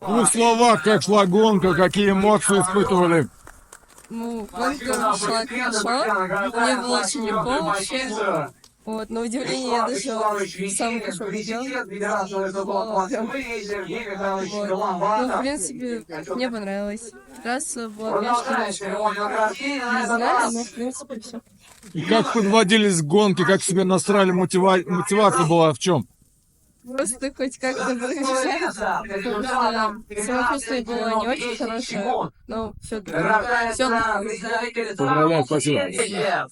двух словах, как шла гонка, какие эмоции испытывали? Ну, гонка шла хорошо, мне было очень легко вообще. Вот, на удивление я даже сам хорошо победил. Вот. Ну, в принципе, мне понравилось. Трасса была, конечно, не знаю, но в принципе все. И как подводились гонки, как себе настраивали, мотивация была в чем? Просто хоть как-то побежать. Самочувствие было не очень хорошее, но все. Поздравляю, спасибо.